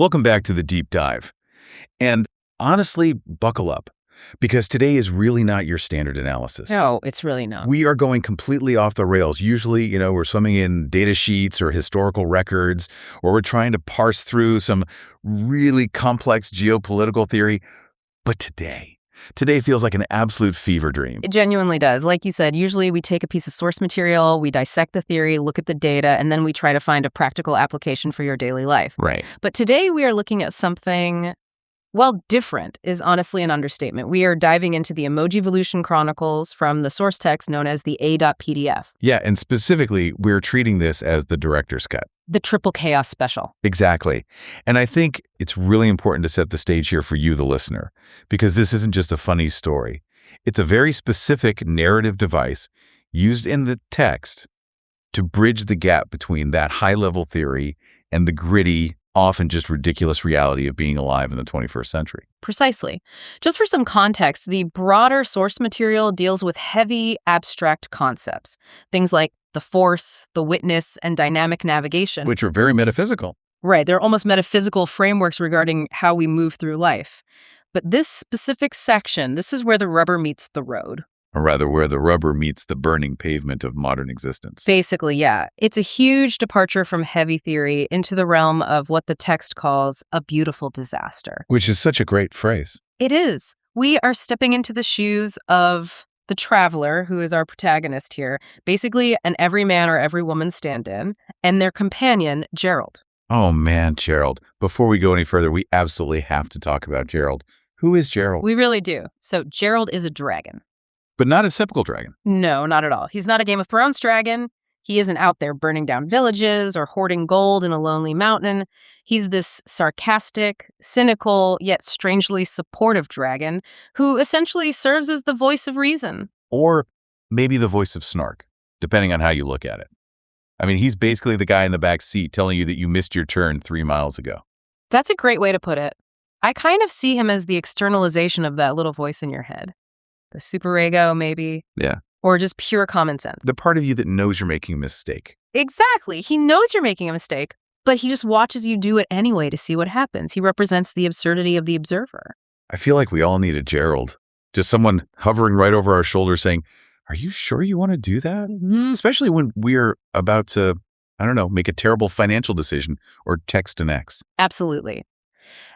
Welcome back to the deep dive. And honestly, buckle up, because today is really not your standard analysis. No, it's really not. We are going completely off the rails. Usually, we're swimming in data sheets or historical records, or we're trying to parse through some really complex geopolitical theory. But today feels like an absolute fever dream. It genuinely does. Like you said, usually we take a piece of source material, we dissect the theory, look at the data, and then we try to find a practical application for your daily life. Right. But today we are looking at something, well, different is honestly an understatement. We are diving into the Emojii Evolution Chronicles from the source text known as the A.PDF. Yeah, and specifically, we're treating this as the director's cut. The Triple Chaos Special. Exactly. And I think it's really important to set the stage here for you, the listener, because this isn't just a funny story. It's a very specific narrative device used in the text to bridge the gap between that high-level theory and the gritty, often just ridiculous reality of being alive in the 21st century. Precisely. Just for some context, the broader source material deals with heavy, abstract concepts. Things like the force, the witness, and dynamic navigation. Which are very metaphysical. Right. They're almost metaphysical frameworks regarding how we move through life. But this specific section, this is where the rubber meets the road. Or rather, where the rubber meets the burning pavement of modern existence. Basically, yeah. It's a huge departure from heavy theory into the realm of what the text calls a beautiful disaster. Which is such a great phrase. It is. We are stepping into the shoes of the Traveler, who is our protagonist here, basically an every man or every woman stand-in, and their companion, Gerald. Oh man, Gerald. Before we go any further, we absolutely have to talk about Gerald. Who is Gerald? We really do. So Gerald is a dragon. But not a typical dragon. No, not at all. He's not a Game of Thrones dragon. He isn't out there burning down villages or hoarding gold in a lonely mountain. He's this sarcastic, cynical, yet strangely supportive dragon who essentially serves as the voice of reason. Or maybe the voice of snark, depending on how you look at it. I mean, he's basically the guy in the back seat telling you that you missed your turn 3 miles ago. That's a great way to put it. I kind of see him as the externalization of that little voice in your head. The superego, maybe. Yeah. Or just pure common sense. The part of you that knows you're making a mistake. Exactly. He knows you're making a mistake, but he just watches you do it anyway to see what happens. He represents the absurdity of the observer. I feel like we all need a Gerald. Just someone hovering right over our shoulder saying, are you sure you want to do that? Mm-hmm. Especially when we're about to, make a terrible financial decision or text an ex. Absolutely.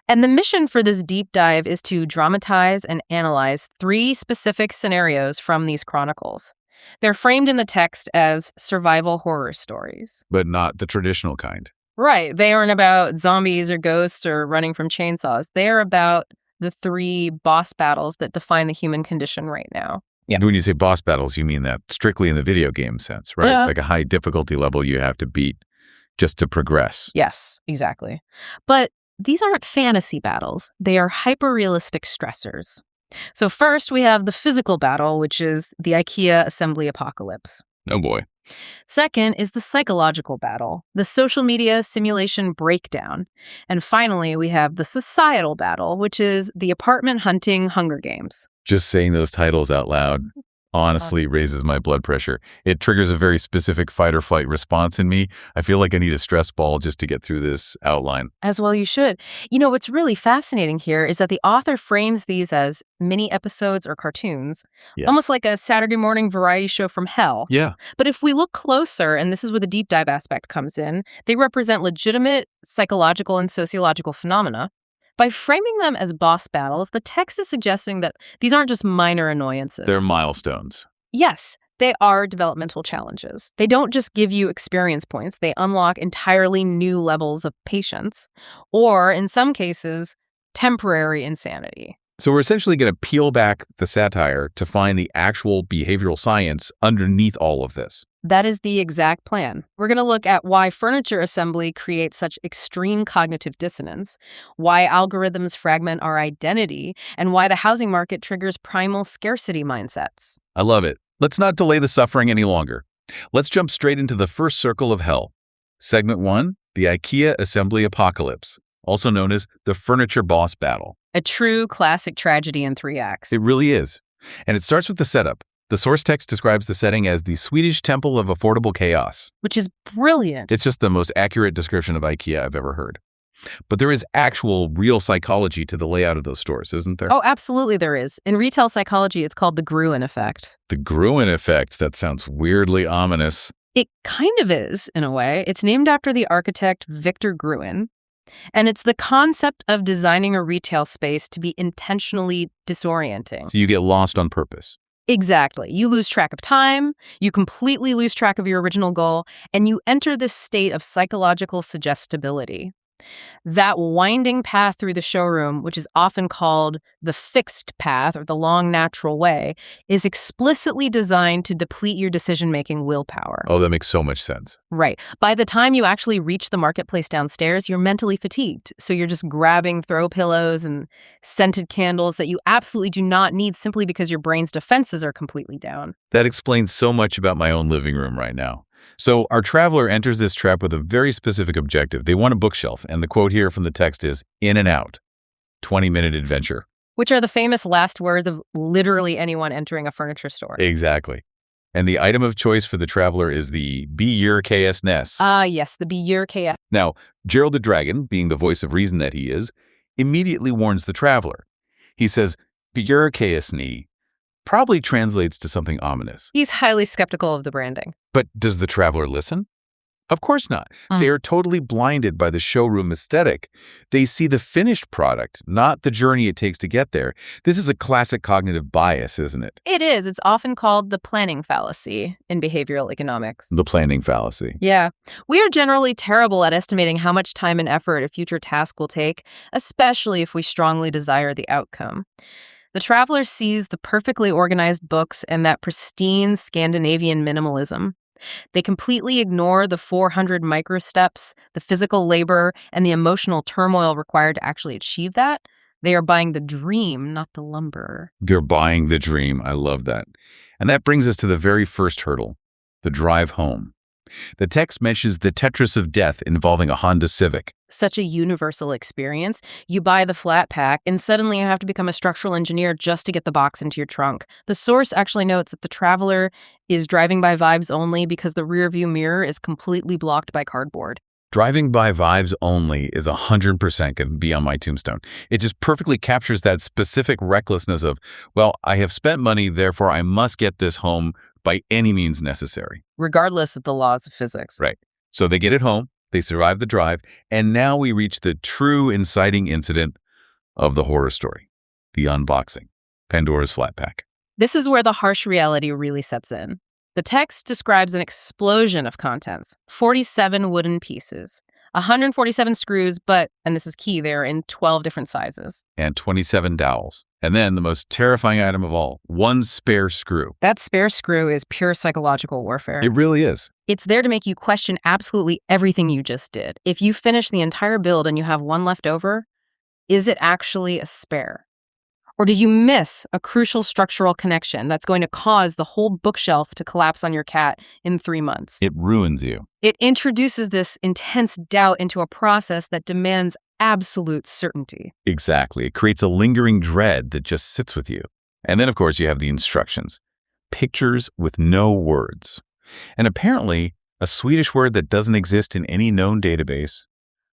And the mission for this deep dive is to dramatize and analyze 3 specific scenarios from these chronicles. They're framed in the text as survival horror stories. But not the traditional kind. Right. They aren't about zombies or ghosts or running from chainsaws. They are about the 3 boss battles that define the human condition right now. Yeah. When you say boss battles, you mean that strictly in the video game sense, right? Yeah. Like a high difficulty level you have to beat just to progress. Yes, exactly. But these aren't fantasy battles. They are hyper-realistic stressors. So first, we have the physical battle, which is the IKEA assembly apocalypse. Oh boy. Second is the psychological battle, the social media simulation breakdown. And finally, we have the societal battle, which is the apartment hunting Hunger Games. Just saying those titles out loud honestly raises my blood pressure. It triggers a very specific fight or flight response in me. I feel like I need a stress ball just to get through this outline. As well you should. What's really fascinating here is that the author frames these as mini episodes or cartoons, almost like a Saturday morning variety show from hell. Yeah. But if we look closer, and this is where the deep dive aspect comes in, they represent legitimate psychological and sociological phenomena. By framing them as boss battles, the text is suggesting that these aren't just minor annoyances. They're milestones. Yes, they are developmental challenges. They don't just give you experience points. They unlock entirely new levels of patience, or in some cases, temporary insanity. So we're essentially going to peel back the satire to find the actual behavioral science underneath all of this. That is the exact plan. We're going to look at why furniture assembly creates such extreme cognitive dissonance, why algorithms fragment our identity, and why the housing market triggers primal scarcity mindsets. I love it. Let's not delay the suffering any longer. Let's jump straight into the first circle of hell. Segment 1, the IKEA assembly apocalypse, also known as the furniture boss battle. A true classic tragedy in 3 acts. It really is. And it starts with the setup. The source text describes the setting as the Swedish temple of affordable chaos. Which is brilliant. It's just the most accurate description of IKEA I've ever heard. But there is actual real psychology to the layout of those stores, isn't there? Oh, absolutely there is. In retail psychology, it's called the Gruen effect. The Gruen effect, that sounds weirdly ominous. It kind of is, in a way. It's named after the architect Victor Gruen, and it's the concept of designing a retail space to be intentionally disorienting. So you get lost on purpose. Exactly. You lose track of time, you completely lose track of your original goal, and you enter this state of psychological suggestibility. That winding path through the showroom, which is often called the fixed path or the long natural way, is explicitly designed to deplete your decision-making willpower. Oh, that makes so much sense. Right. By the time you actually reach the marketplace downstairs, you're mentally fatigued. So you're just grabbing throw pillows and scented candles that you absolutely do not need simply because your brain's defenses are completely down. That explains so much about my own living room right now. So our traveler enters this trap with a very specific objective. They want a bookshelf, and the quote here from the text is, "In and out, 20-minute adventure." Which are the famous last words of literally anyone entering a furniture store. Exactly. And the item of choice for the traveler is the Be Your KS-ness. Yes, the Be Your KS. Now, Gerald the dragon, being the voice of reason that he is, immediately warns the traveler. He says, Be Your KS-ni probably translates to something ominous. He's highly skeptical of the branding. But does the traveler listen? Of course not. They are totally blinded by the showroom aesthetic. They see the finished product, not the journey it takes to get there. This is a classic cognitive bias, isn't it? It is. It's often called the planning fallacy in behavioral economics. The planning fallacy. Yeah. We are generally terrible at estimating how much time and effort a future task will take, especially if we strongly desire the outcome. The traveler sees the perfectly organized books and that pristine Scandinavian minimalism. They completely ignore the 400 microsteps, the physical labor, and the emotional turmoil required to actually achieve that. They are buying the dream, not the lumber. You're buying the dream. I love that. And that brings us to the very first hurdle, the drive home. The text mentions the Tetris of death involving a Honda Civic. Such a universal experience. You buy the flat pack, and suddenly you have to become a structural engineer just to get the box into your trunk. The source actually notes that the traveler is driving by vibes only because the rearview mirror is completely blocked by cardboard. Driving by vibes only is 100% going to be on my tombstone. It just perfectly captures that specific recklessness of, well, I have spent money, therefore I must get this home by any means necessary. Regardless of the laws of physics. Right. So they get it home, they survive the drive, and now we reach the true inciting incident of the horror story, the unboxing, Pandora's flat pack. This is where the harsh reality really sets in. The text describes an explosion of contents, 47 wooden pieces, 147 screws, but, and this is key, they're in 12 different sizes. And 27 dowels. And then the most terrifying item of all, one spare screw. That spare screw is pure psychological warfare. It really is. It's there to make you question absolutely everything you just did. If you finish the entire build and you have one left over, is it actually a spare? Or did you miss a crucial structural connection that's going to cause the whole bookshelf to collapse on your cat in 3 months? It ruins you. It introduces this intense doubt into a process that demands absolute certainty. Exactly. It creates a lingering dread that just sits with you. And then, of course, you have the instructions. Pictures with no words. And apparently, a Swedish word that doesn't exist in any known database.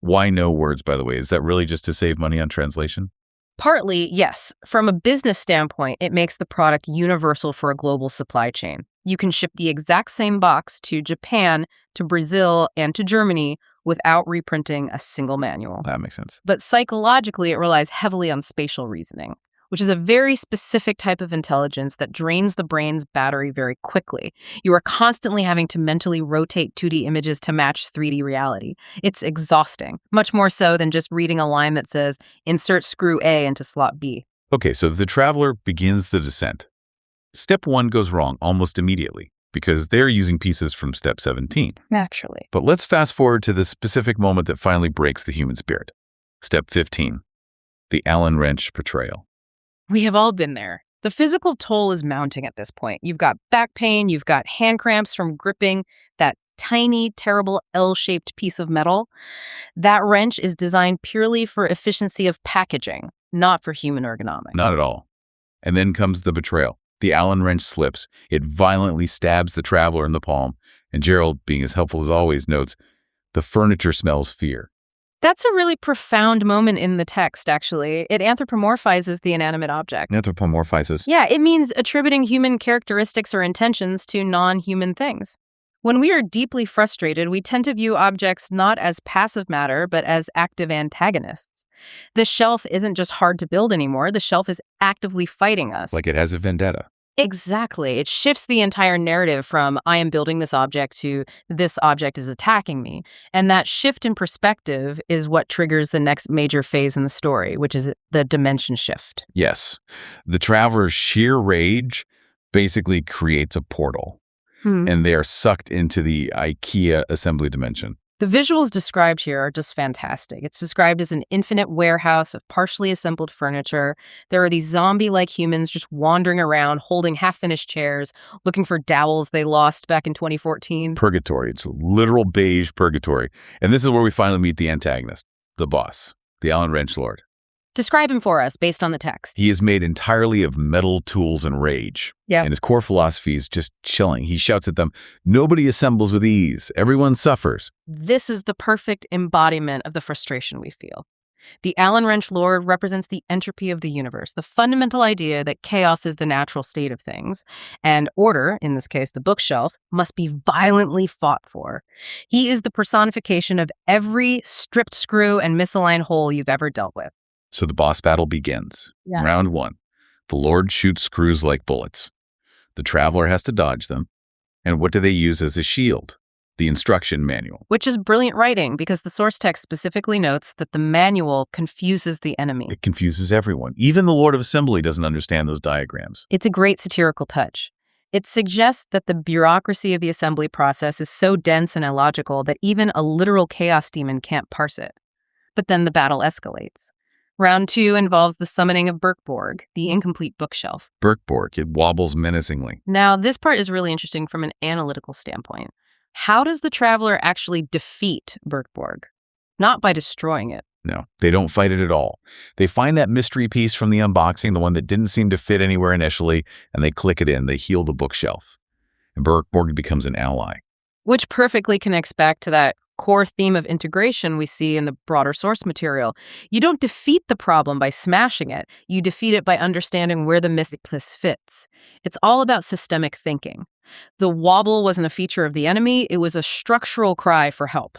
Why no words, by the way? Is that really just to save money on translation? Partly, yes. From a business standpoint, it makes the product universal for a global supply chain. You can ship the exact same box to Japan, to Brazil, and to Germany without reprinting a single manual. That makes sense. But psychologically, it relies heavily on spatial reasoning, which is a very specific type of intelligence that drains the brain's battery very quickly. You are constantly having to mentally rotate 2D images to match 3D reality. It's exhausting, much more so than just reading a line that says, insert screw A into slot B. Okay, so the traveler begins the descent. Step 1 goes wrong almost immediately because they're using pieces from step 17. Naturally. But let's fast forward to the specific moment that finally breaks the human spirit. Step 15, the Allen wrench betrayal. We have all been there. The physical toll is mounting at this point. You've got back pain, you've got hand cramps from gripping that tiny, terrible L-shaped piece of metal. That wrench is designed purely for efficiency of packaging, not for human ergonomics. Not at all. And then comes the betrayal. The Allen wrench slips. It violently stabs the traveler in the palm. And Gerald, being as helpful as always, notes, the furniture smells fear. That's a really profound moment in the text, actually. It anthropomorphizes the inanimate object. Anthropomorphizes. Yeah, it means attributing human characteristics or intentions to non-human things. When we are deeply frustrated, we tend to view objects not as passive matter, but as active antagonists. The shelf isn't just hard to build anymore, the shelf is actively fighting us. Like it has a vendetta. Exactly. It shifts the entire narrative from I am building this object to this object is attacking me. And that shift in perspective is what triggers the next major phase in the story, which is the dimension shift. Yes. The traveler's sheer rage basically creates a portal, and they are sucked into the IKEA assembly dimension. The visuals described here are just fantastic. It's described as an infinite warehouse of partially assembled furniture. There are these zombie-like humans just wandering around, holding half-finished chairs, looking for dowels they lost back in 2014. Purgatory. It's literal beige purgatory. And this is where we finally meet the antagonist, the boss, the Allen Wrench Lord. Describe him for us based on the text. He is made entirely of metal, tools, and rage. Yeah. And his core philosophy is just chilling. He shouts at them, "Nobody assembles with ease. Everyone suffers." This is the perfect embodiment of the frustration we feel. The Allen Wrench Lord represents the entropy of the universe, the fundamental idea that chaos is the natural state of things, and order, in this case the bookshelf, must be violently fought for. He is the personification of every stripped screw and misaligned hole you've ever dealt with. So the boss battle begins. Yeah. Round 1. The Lord shoots screws like bullets. The traveler has to dodge them. And what do they use as a shield? The instruction manual. Which is brilliant writing because the source text specifically notes that the manual confuses the enemy. It confuses everyone. Even the Lord of Assembly doesn't understand those diagrams. It's a great satirical touch. It suggests that the bureaucracy of the assembly process is so dense and illogical that even a literal chaos demon can't parse it. But then the battle escalates. Round 2 involves the summoning of Berkborg, the incomplete bookshelf. Berkborg, it wobbles menacingly. Now, this part is really interesting from an analytical standpoint. How does the traveler actually defeat Berkborg? Not by destroying it. No, they don't fight it at all. They find that mystery piece from the unboxing, the one that didn't seem to fit anywhere initially, and they click it in. They heal the bookshelf. And Berkborg becomes an ally. Which perfectly connects back to that core theme of integration we see in the broader source material. You don't defeat the problem by smashing it. You defeat it by understanding where the misplaced fits. It's all about systemic thinking. The wobble wasn't a feature of the enemy. It was a structural cry for help.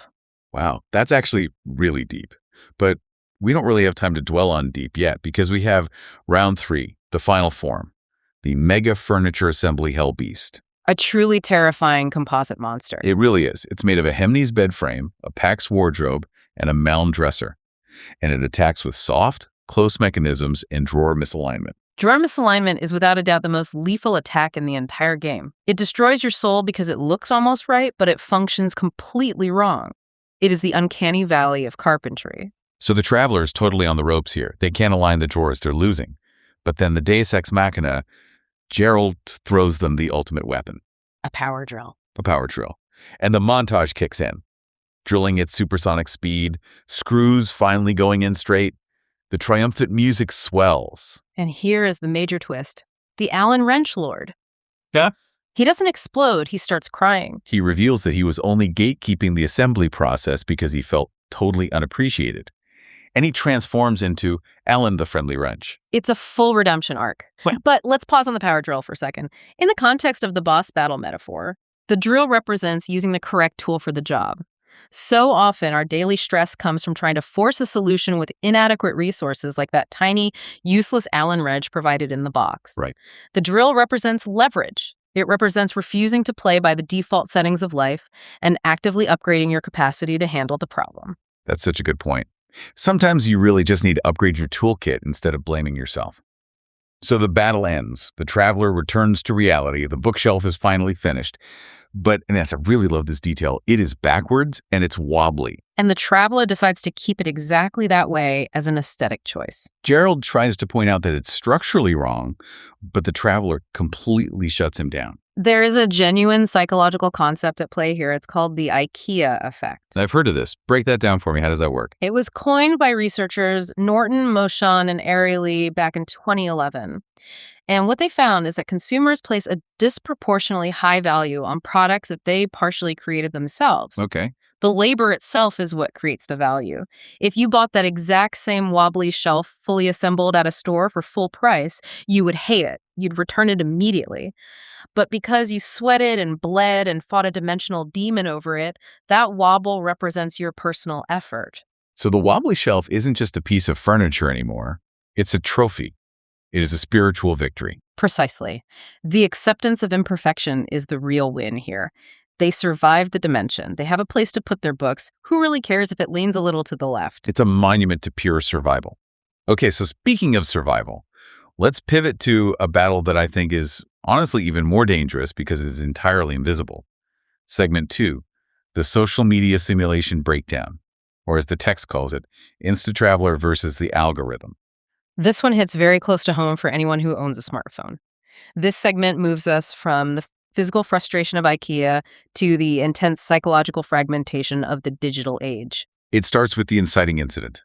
Wow, that's actually really deep. But we don't really have time to dwell on deep yet because we have round 3, the final form, the Mega Furniture Assembly Hell Beast. A truly terrifying composite monster. It really is. It's made of a Hemnes bed frame, a Pax wardrobe, and a mound dresser. And it attacks with soft, close mechanisms and drawer misalignment. Drawer misalignment is without a doubt the most lethal attack in the entire game. It destroys your soul because it looks almost right, but it functions completely wrong. It is the uncanny valley of carpentry. So the Traveler is totally on the ropes here. They can't align the drawers. They're losing. But then the Deus Ex Machina, Gerald throws them the ultimate weapon. A power drill. A power drill. And the montage kicks in. Drilling at supersonic speed, screws finally going in straight. The triumphant music swells. And here is the major twist. The Allen Wrench Lord. Yeah? He doesn't explode, he starts crying. He reveals that he was only gatekeeping the assembly process because he felt totally unappreciated. And he transforms into Allen the Friendly Wrench. It's a full redemption arc. What? But let's pause on the power drill for a second. In the context of the boss battle metaphor, the drill represents using the correct tool for the job. So often, our daily stress comes from trying to force a solution with inadequate resources like that tiny, useless Allen wrench provided in the box. Right. The drill represents leverage. It represents refusing to play by the default settings of life and actively upgrading your capacity to handle the problem. That's such a good point. Sometimes you really just need to upgrade your toolkit instead of blaming yourself. So the battle ends. The Traveler returns to reality. The bookshelf is finally finished. But, and I really love this detail, it is backwards and it's wobbly. And the Traveler decides to keep it exactly that way as an aesthetic choice. Gerald tries to point out that it's structurally wrong, but the Traveler completely shuts him down. There is a genuine psychological concept at play here. It's called the IKEA effect. I've heard of this. Break that down for me. How does that work? It was coined by researchers Norton, Moshon, and Ariely back in 2011. And what they found is that consumers place a disproportionately high value on products that they partially created themselves. Okay. The labor itself is what creates the value. If you bought that exact same wobbly shelf fully assembled at a store for full price, you would hate it. You'd return it immediately. But because you sweated and bled and fought a dimensional demon over it, that wobble represents your personal effort. So the wobbly shelf isn't just a piece of furniture anymore. It's a trophy. It is a spiritual victory. Precisely. The acceptance of imperfection is the real win here. They survived the dimension. They have a place to put their books. Who really cares if it leans a little to the left? It's a monument to pure survival. Okay, so speaking of survival, let's pivot to a battle that I think is honestly even more dangerous because it is entirely invisible. Segment 2, the social media simulation breakdown, or as the text calls it, Traveler versus the algorithm. This one hits very close to home for anyone who owns a smartphone. This segment moves us from the physical frustration of IKEA to the intense psychological fragmentation of the digital age. It starts with the inciting incident,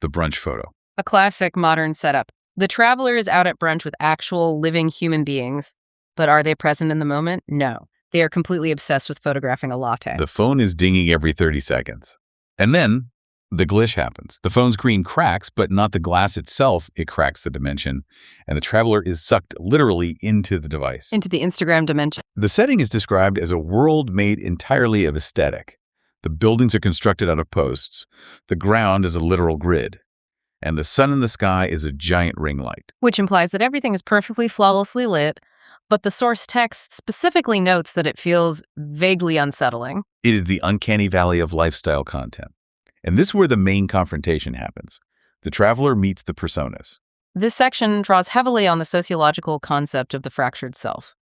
the brunch photo. A classic modern setup. The traveler is out at brunch with actual living human beings, but are they present in the moment? No. They are completely obsessed with photographing a latte. The phone is dinging every 30 seconds. And then the glitch happens. The phone's screen cracks, but not the glass itself. It cracks the dimension, and the traveler is sucked literally into the device. Into the Instagram dimension. The setting is described as a world made entirely of aesthetic. The buildings are constructed out of posts. The ground is a literal grid. And the sun in the sky is a giant ring light. Which implies that everything is perfectly flawlessly lit, but the source text specifically notes that it feels vaguely unsettling. It is the uncanny valley of lifestyle content. And this is where the main confrontation happens. The traveler meets the personas. This section draws heavily on the sociological concept of the fractured self.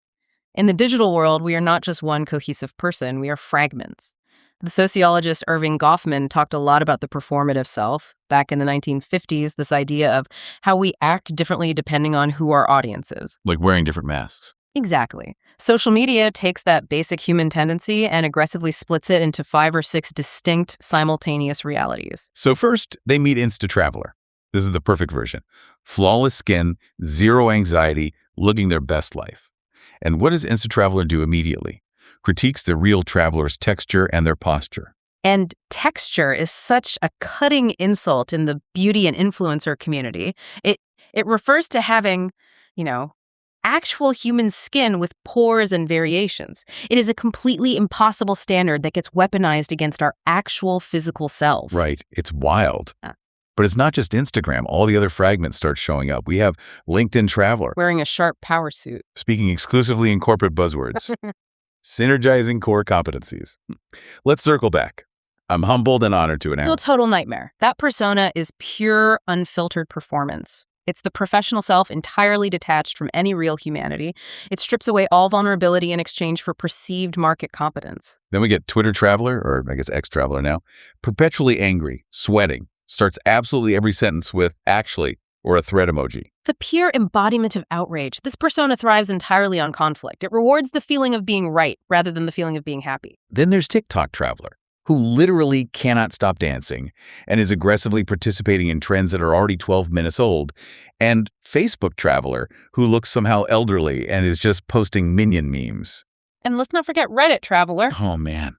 In the digital world, we are not just one cohesive person, we are fragments. The sociologist Irving Goffman talked a lot about the performative self. Back in the 1950s, this idea of how we act differently depending on who our audience is. Like wearing different masks. Exactly. Social media takes that basic human tendency and aggressively splits it into 5 or 6 distinct, simultaneous realities. So first, they meet Traveler. This is the perfect version. Flawless skin, zero anxiety, looking their best life. And what does Traveler do immediately? Critiques the real traveler's texture and their posture. And texture is such a cutting insult in the beauty and influencer community. It refers to having, actual human skin with pores and variations. It is a completely impossible standard that gets weaponized against our actual physical selves. Right. It's wild. But it's not just Instagram. All the other fragments start showing up. We have LinkedIn Traveler. Wearing a sharp power suit. Speaking exclusively in corporate buzzwords. Synergizing core competencies. Let's circle back. I'm humbled and honored to announce. A total nightmare. That persona is pure, unfiltered performance. It's the professional self entirely detached from any real humanity. It strips away all vulnerability in exchange for perceived market competence. Then we get Twitter Traveler, or I guess Traveler now, perpetually angry, sweating, starts absolutely every sentence with actually or a thread emoji. The pure embodiment of outrage. This persona thrives entirely on conflict. It rewards the feeling of being right rather than the feeling of being happy. Then there's TikTok Traveler, who literally cannot stop dancing and is aggressively participating in trends that are already 12 minutes old, and Facebook Traveler, who looks somehow elderly and is just posting minion memes. And let's not forget Reddit Traveler. Oh man,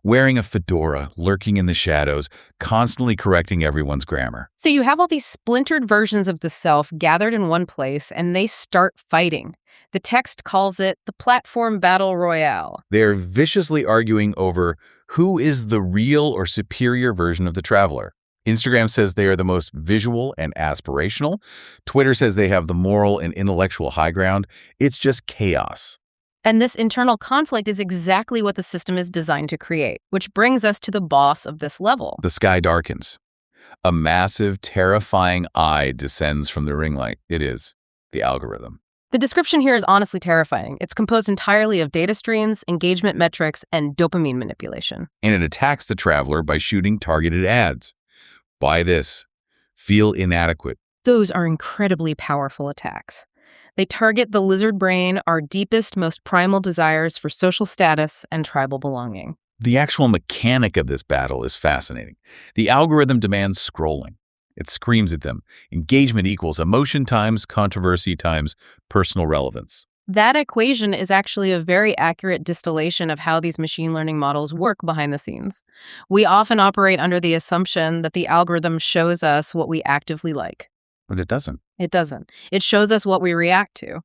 wearing a fedora, lurking in the shadows, constantly correcting everyone's grammar. So you have all these splintered versions of the self gathered in one place, and they start fighting. The text calls it the platform battle royale. They're viciously arguing over who is the real or superior version of the traveler. Instagram says they are the most visual and aspirational. Twitter says they have the moral and intellectual high ground. It's just chaos. And this internal conflict is exactly what the system is designed to create, which brings us to the boss of this level. The sky darkens. A massive, terrifying eye descends from the ring light. It is the algorithm. The description here is honestly terrifying. It's composed entirely of data streams, engagement metrics, and dopamine manipulation. And it attacks the traveler by shooting targeted ads. Buy this. Feel inadequate. Those are incredibly powerful attacks. They target the lizard brain, our deepest, most primal desires for social status and tribal belonging. The actual mechanic of this battle is fascinating. The algorithm demands scrolling. It screams at them. Engagement equals emotion times controversy times personal relevance. That equation is actually a very accurate distillation of how these machine learning models work behind the scenes. We often operate under the assumption that the algorithm shows us what we actively like. But it doesn't. It doesn't. It shows us what we react to.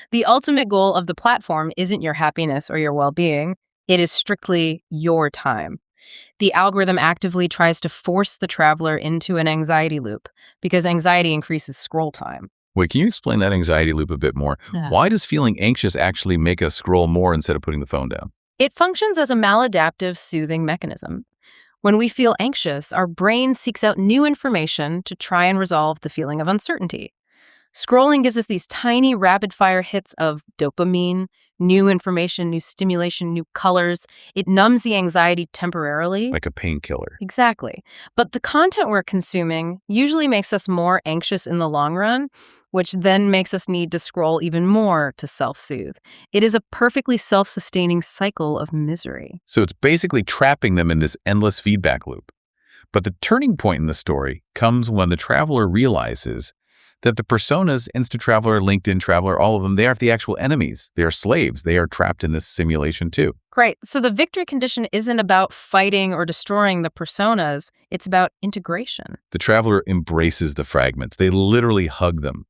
The ultimate goal of the platform isn't your happiness or your well-being. It is strictly your time. The algorithm actively tries to force the traveler into an anxiety loop because anxiety increases scroll time. Wait, can you explain that anxiety loop a bit more? Yeah. Why does feeling anxious actually make us scroll more instead of putting the phone down? It functions as a maladaptive soothing mechanism. When we feel anxious, our brain seeks out new information to try and resolve the feeling of uncertainty. Scrolling gives us these tiny rapid-fire hits of dopamine, new information, new stimulation, new colors. It numbs the anxiety temporarily. Like a painkiller. Exactly. But the content we're consuming usually makes us more anxious in the long run, which then makes us need to scroll even more to self-soothe. It is a perfectly self-sustaining cycle of misery. So it's basically trapping them in this endless feedback loop. But the turning point in the story comes when the traveler realizes that the personas, Insta-Traveler, LinkedIn Traveler, all of them, they aren't the actual enemies. They are slaves. They are trapped in this simulation too. Right. So the victory condition isn't about fighting or destroying the personas. It's about integration. The traveler embraces the fragments. They literally hug them.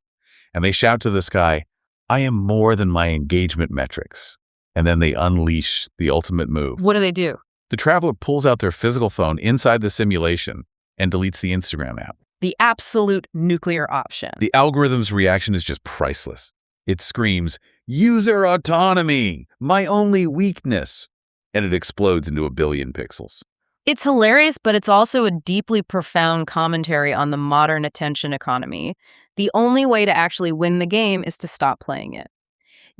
And they shout to the sky, "I am more than my engagement metrics." And then they unleash the ultimate move. What do? The traveler pulls out their physical phone inside the simulation and deletes the Instagram app. The absolute nuclear option. The algorithm's reaction is just priceless. It screams, "User autonomy, my only weakness." And it explodes into a billion pixels. It's hilarious, but it's also a deeply profound commentary on the modern attention economy. The only way to actually win the game is to stop playing it.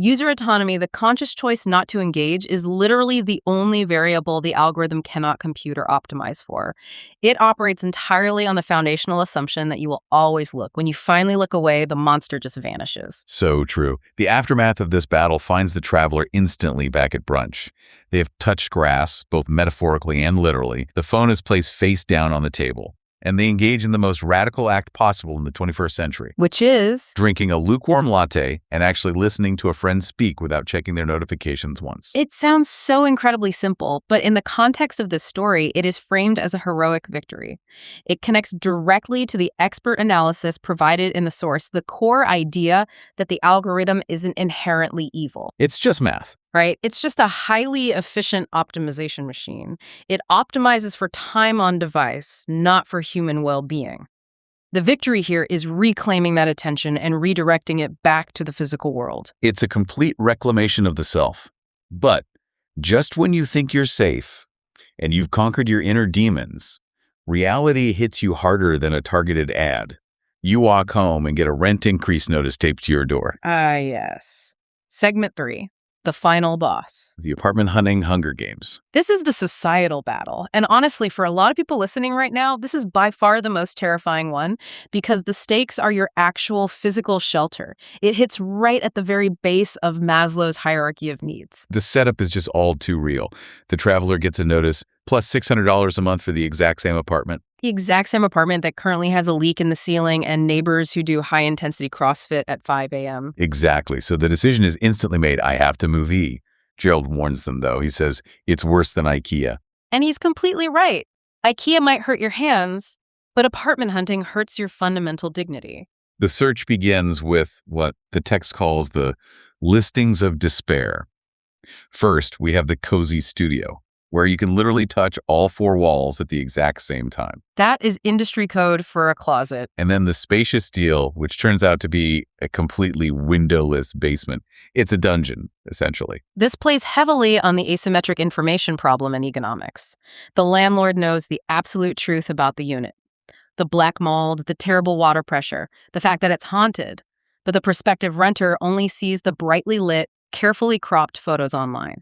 User autonomy, the conscious choice not to engage, is literally the only variable the algorithm cannot compute or optimize for. It operates entirely on the foundational assumption that you will always look. When you finally look away, the monster just vanishes. So true. The aftermath of this battle finds the traveler instantly back at brunch. They have touched grass, both metaphorically and literally. The phone is placed face down on the table. And they engage in the most radical act possible in the 21st century. Which is drinking a lukewarm latte and actually listening to a friend speak without checking their notifications once. It sounds so incredibly simple, but in the context of this story, it is framed as a heroic victory. It connects directly to the expert analysis provided in the source, the core idea that the algorithm isn't inherently evil. It's just math. Right? It's just a highly efficient optimization machine. It optimizes for time on device, not for human well-being. The victory here is reclaiming that attention and redirecting it back to the physical world. It's a complete reclamation of the self. But just when you think you're safe and you've conquered your inner demons, reality hits you harder than a targeted ad. You walk home and get a rent increase notice taped to your door. Yes. Segment 3. The final boss. The apartment hunting Hunger Games. This is the societal battle. And honestly, for a lot of people listening right now, this is by far the most terrifying one because the stakes are your actual physical shelter. It hits right at the very base of Maslow's hierarchy of needs. The setup is just all too real. The traveler gets a notice, plus $600 a month for the exact same apartment. The exact same apartment that currently has a leak in the ceiling and neighbors who do high-intensity CrossFit at 5 a.m. Exactly. So the decision is instantly made. I have to move E. Gerald warns them, though. He says, it's worse than IKEA. And he's completely right. IKEA might hurt your hands, but apartment hunting hurts your fundamental dignity. The search begins with what the text calls the listings of despair. First, we have the cozy studio, where you can literally touch all 4 walls at the exact same time. That is industry code for a closet. And then the spacious deal, which turns out to be a completely windowless basement. It's a dungeon, essentially. This plays heavily on the asymmetric information problem in economics. The landlord knows the absolute truth about the unit. The black mold, the terrible water pressure, the fact that it's haunted. But the prospective renter only sees the brightly lit, carefully cropped photos online.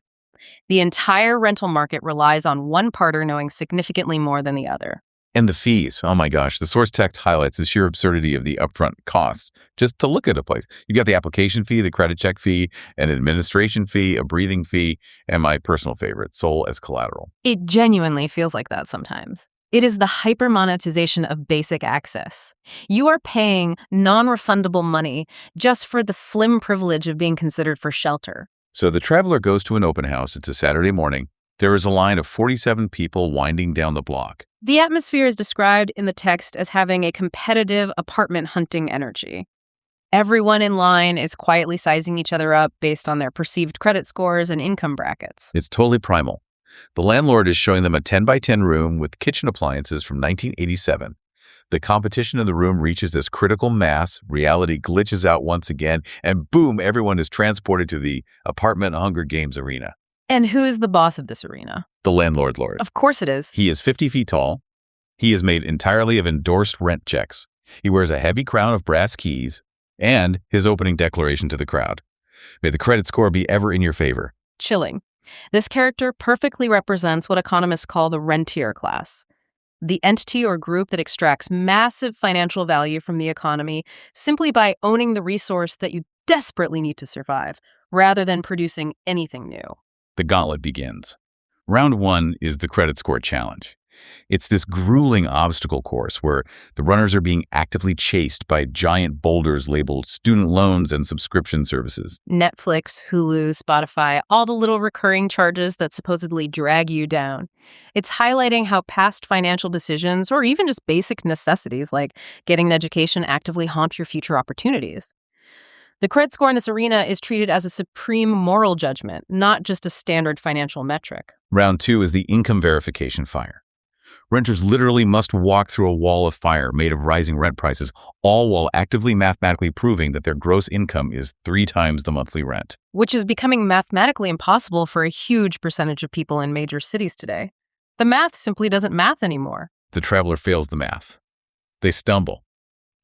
The entire rental market relies on one parter knowing significantly more than the other. And the fees. Oh my gosh. The source text highlights the sheer absurdity of the upfront costs just to look at a place. You got the application fee, the credit check fee, an administration fee, a breathing fee, and my personal favorite, SOL as collateral. It genuinely feels like that sometimes. It is the hyper-monetization of basic access. You are paying non-refundable money just for the slim privilege of being considered for shelter. So the traveler goes to an open house. It's a Saturday morning. There is a line of 47 people winding down the block. The atmosphere is described in the text as having a competitive apartment hunting energy. Everyone in line is quietly sizing each other up based on their perceived credit scores and income brackets. It's totally primal. The landlord is showing them a 10 by 10 room with kitchen appliances from 1987. The competition in the room reaches this critical mass, reality glitches out once again, and boom, everyone is transported to the apartment Hunger Games arena. And who is the boss of this arena? The landlord. Of course it is. He is 50 feet tall. He is made entirely of endorsed rent checks. He wears a heavy crown of brass keys and his opening declaration to the crowd. May the credit score be ever in your favor. Chilling. This character perfectly represents what economists call the rentier class, the entity or group that extracts massive financial value from the economy simply by owning the resource that you desperately need to survive, rather than producing anything new. The gauntlet begins. Round 1 is the credit score challenge. It's this grueling obstacle course where the runners are being actively chased by giant boulders labeled student loans and subscription services. Netflix, Hulu, Spotify, all the little recurring charges that supposedly drag you down. It's highlighting how past financial decisions, or even just basic necessities like getting an education, actively haunt your future opportunities. The credit score in this arena is treated as a supreme moral judgment, not just a standard financial metric. Round 2 is the income verification fire. Renters literally must walk through a wall of fire made of rising rent prices, all while actively mathematically proving that their gross income is 3 times the monthly rent. Which is becoming mathematically impossible for a huge percentage of people in major cities today. The math simply doesn't math anymore. The traveler fails the math. They stumble.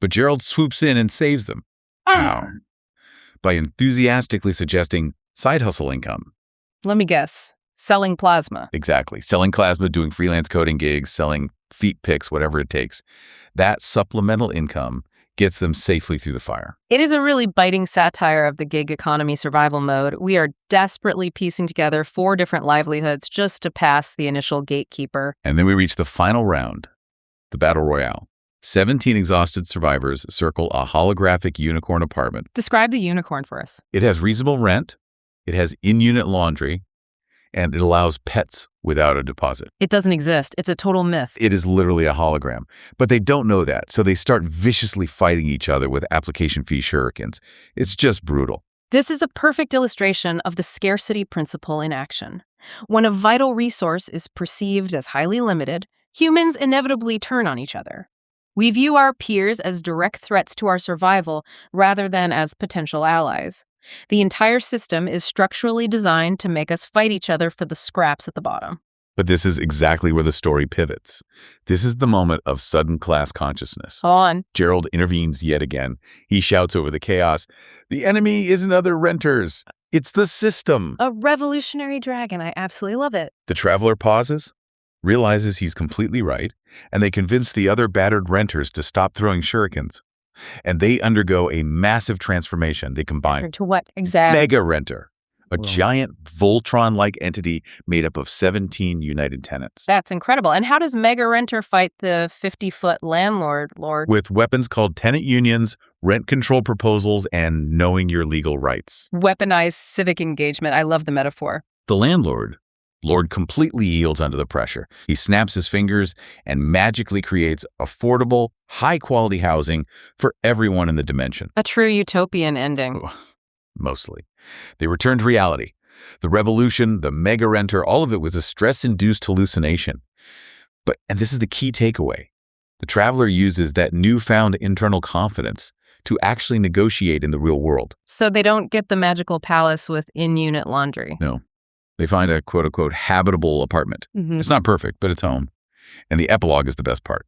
But Gerald swoops in and saves them. How? By enthusiastically suggesting side hustle income. Let me guess. Selling plasma. Exactly. Selling plasma, doing freelance coding gigs, selling feet pics, whatever it takes. That supplemental income gets them safely through the fire. It is a really biting satire of the gig economy survival mode. We are desperately piecing together 4 different livelihoods just to pass the initial gatekeeper. And then we reach the final round, the battle royale. 17 exhausted survivors circle a holographic unicorn apartment. Describe the unicorn for us. It has reasonable rent, it has in-unit laundry, and it allows pets without a deposit. It doesn't exist. It's a total myth. It is literally a hologram. But they don't know that, so they start viciously fighting each other with application fee shurikens. It's just brutal. This is a perfect illustration of the scarcity principle in action. When a vital resource is perceived as highly limited, humans inevitably turn on each other. We view our peers as direct threats to our survival rather than as potential allies. The entire system is structurally designed to make us fight each other for the scraps at the bottom. But this is exactly where the story pivots. This is the moment of sudden class consciousness. On. Gerald intervenes yet again. He shouts over the chaos, "The enemy isn't other renters. It's the system." A revolutionary dragon. I absolutely love it. The traveler pauses, realizes he's completely right, and they convince the other battered renters to stop throwing shurikens. And they undergo a massive transformation. They combine To what exactly? Mega Renter, a giant Voltron-like entity made up of 17 united tenants. That's incredible. And how does Mega Renter fight the 50-foot landlord? With weapons called tenant unions, rent control proposals, and knowing your legal rights. Weaponized civic engagement. I love the metaphor. The landlord completely yields under the pressure. He snaps his fingers and magically creates affordable, high-quality housing for everyone in the dimension. A true utopian ending. Mostly. They return to reality. The revolution, the mega renter, all of it was a stress-induced hallucination. And this is the key takeaway. The traveler uses that newfound internal confidence to actually negotiate in the real world. So they don't get the magical palace with in-unit laundry. No. They find a quote-unquote habitable apartment. It's not perfect, but it's home. And the epilogue is the best part.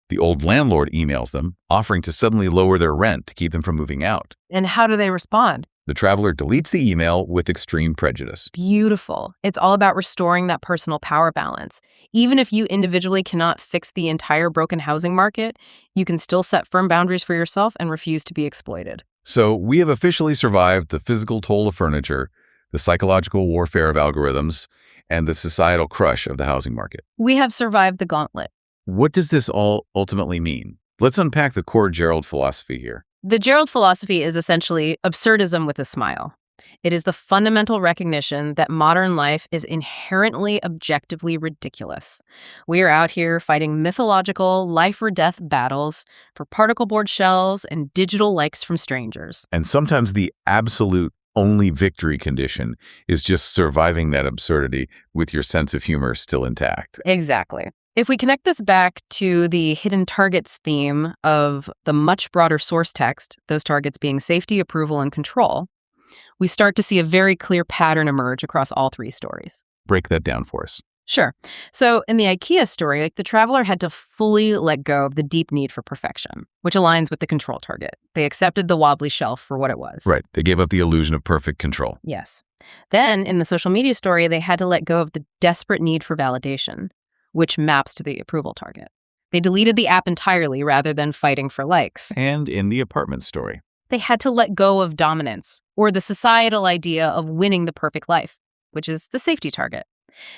The old landlord emails them, offering to suddenly lower their rent to keep them from moving out. And how do they respond? The traveler deletes the email with extreme prejudice. Beautiful. It's all about restoring that personal power balance. Even if you individually cannot fix the entire broken housing market, you can still set firm boundaries for yourself and refuse to be exploited. So we have officially survived the physical toll of furniture, the psychological warfare of algorithms, and the societal crush of the housing market. We have survived the gauntlet. What does this all ultimately mean? Let's unpack the core Gerald philosophy here. The Gerald philosophy is essentially absurdism with a smile. It is the fundamental recognition that modern life is inherently objectively ridiculous. We are out here fighting mythological life or death battles for particle board shells and digital likes from strangers. And sometimes the absolute only victory condition is just surviving that absurdity with your sense of humor still intact. Exactly. If we connect this back to the hidden targets theme of the much broader source text, those targets being safety, approval, and control, we start to see a very clear pattern emerge across all three stories. Break that down for us. Sure. So in the IKEA story, the traveler had to fully let go of the deep need for perfection, which aligns with the control target. They accepted the wobbly shelf for what it was. Right. They gave up the illusion of perfect control. Yes. Then in the social media story, they had to let go of the desperate need for validation, which maps to the approval target. They deleted the app entirely rather than fighting for likes. And in the apartment story, They had to let go of dominance, or the societal idea of winning the perfect life, which is the safety target.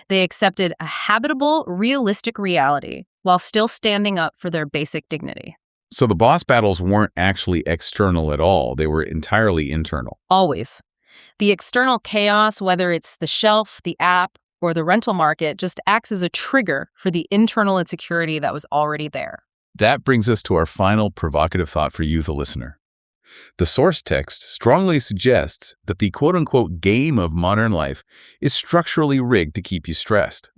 They accepted a habitable, realistic reality while still standing up for their basic dignity. so the boss battles weren't actually external at all. They were entirely internal. Always. The external chaos, whether it's the shelf, the app, or the rental market, just acts as a trigger for the internal insecurity that was already there. That brings us to our final provocative thought for you, the listener. The source text strongly suggests that the quote-unquote game of modern life is structurally rigged to keep you stressed.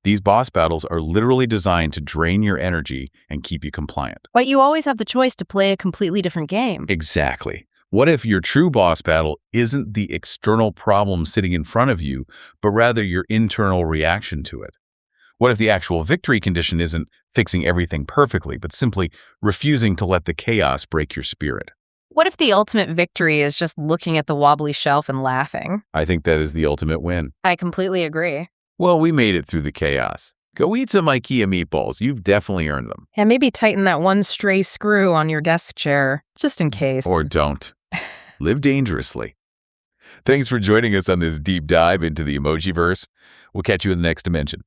These boss battles are literally designed to drain your energy and keep you compliant. But you always have the choice to play a completely different game. Exactly. What if your true boss battle isn't the external problem sitting in front of you, but rather your internal reaction to it? What if the actual victory condition isn't fixing everything perfectly, but simply refusing to let the chaos break your spirit? What if the ultimate victory is just looking at the wobbly shelf and laughing? I think that is the ultimate win. I completely agree. Well, we made it through the chaos. Go eat some IKEA meatballs. You've definitely earned them. And maybe tighten that one stray screw on your desk chair, just in case. Or don't. Live dangerously. Thanks for joining us on this deep dive into the Emojiverse. We'll catch you in the next dimension.